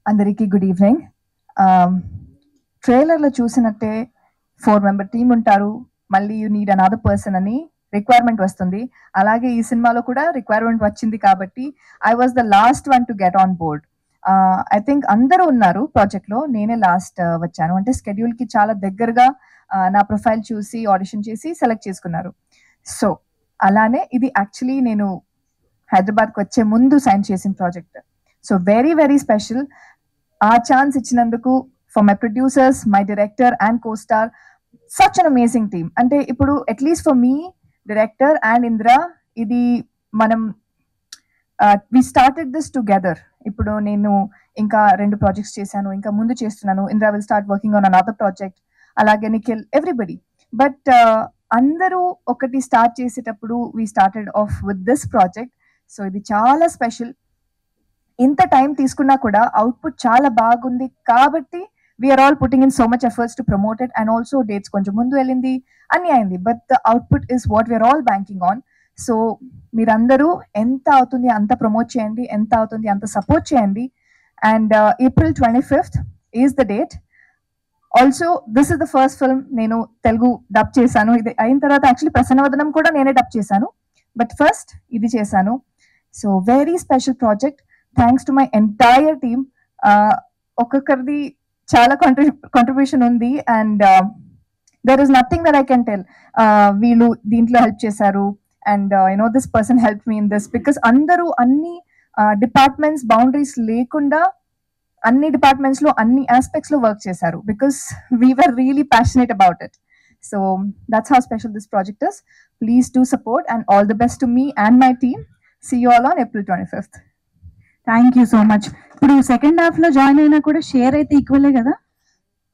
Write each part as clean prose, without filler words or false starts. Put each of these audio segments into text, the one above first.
అందరికీ good evening. ట్రైలర్లో చూసినట్టే 4-member టీమ్ ఉంటారు, మళ్ళీ యూ నీడ్ అనదర్ పర్సన్ అని రిక్వైర్మెంట్ వస్తుంది. అలాగే ఈ సినిమాలో కూడా రిక్వైర్మెంట్ వచ్చింది కాబట్టి I was the last one to get on board. I think అందరూ ఉన్నారు ప్రాజెక్ట్లో, నేనే లాస్ట్ వచ్చాను. అంటే స్కెడ్యూల్కి చాలా దగ్గరగా నా ప్రొఫైల్ చూసి ఆడిషన్ చేసి సెలెక్ట్ చేసుకున్నారు. సో అలానే ఇది యాక్చువల్లీ నేను హైదరాబాద్కి వచ్చే ముందు సైన్ చేసిన project. So very very special. ఆ ఛాన్స్ ఇచ్చినందుకు for my producers, my director and co star, such an amazing team. అంటే ఇప్పుడు at least for me, director and Indra, ఇది మనం వి స్టార్టెడ్ దిస్ టుగెదర్. ఇప్పుడు నేను ఇంకా 2 ప్రాజెక్ట్స్ చేశాను, ఇంకా ముందు చేస్తున్నాను. Indra will start working on another project, అలాగే నిఖిల్, ఎవ్రీబడి. బట్ అందరూ ఒకటి స్టార్ట్ చేసేటప్పుడు we started off with this project. So ఇది చాలా స్పెషల్. ఇంత టైం తీసుకున్నా కూడా అవుట్పుట్ చాలా బాగుంది కాబట్టి we are all putting in so much efforts to promote it. And also dates కొంచెం ముందు వెళ్ళింది, అన్ని అయింది. But the output is what we are all banking on. So మీరందరూ ఎంత అవుతుంది అంత ప్రమోట్ చేయండి, ఎంత అవుతుంది అంత సపోర్ట్ చేయండి. And April 25th is the date. Also this is the first film నేను తెలుగు డబ్ చేశాను. ఇది అయిన తర్వాత యాక్చువల్లీ ప్రసన్నవదనం కూడా నేనే డబ్ చేశాను, బట్ ఫస్ట్ ఇది చేశాను. So very special project. Thanks to my entire team. ఒక్కొక్కరిది చాలా కాంట్రిబ్యూషన్ ఉంది. And there is nothing that I can tell. వీళ్ళు దీంట్లో హెల్ప్ చేశారు and you know this person help me in this, because అందరూ అన్ని డిపార్ట్మెంట్స్ బౌండరీస్ లేకుండా అన్ని డిపార్ట్మెంట్స్ లో అన్ని ఆస్పెక్ట్స్ లో వర్క్ చేశారు, because we were really passionate about it. So that's how special this project is. Please do support and all the best to me and my team. See you all on April 25th. Thank you so much. ఇప్పుడు second half లో join అయినా కూడా share అయితే ఈక్వలే కదా,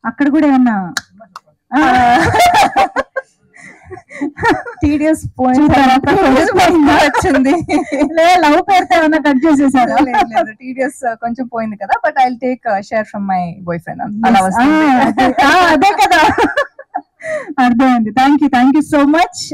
అక్కడ కూడా ఏమన్నా TDS point వచ్చింది? లవ్ పేరుతో ఏమన్నా కట్ చేసేసారా? లేదు, టీడీఎస్ కొంచెం పోయింది కదా, but I will take share from my boy friend. అలా అదే కదా, అర్థమైంది. Thank you so much.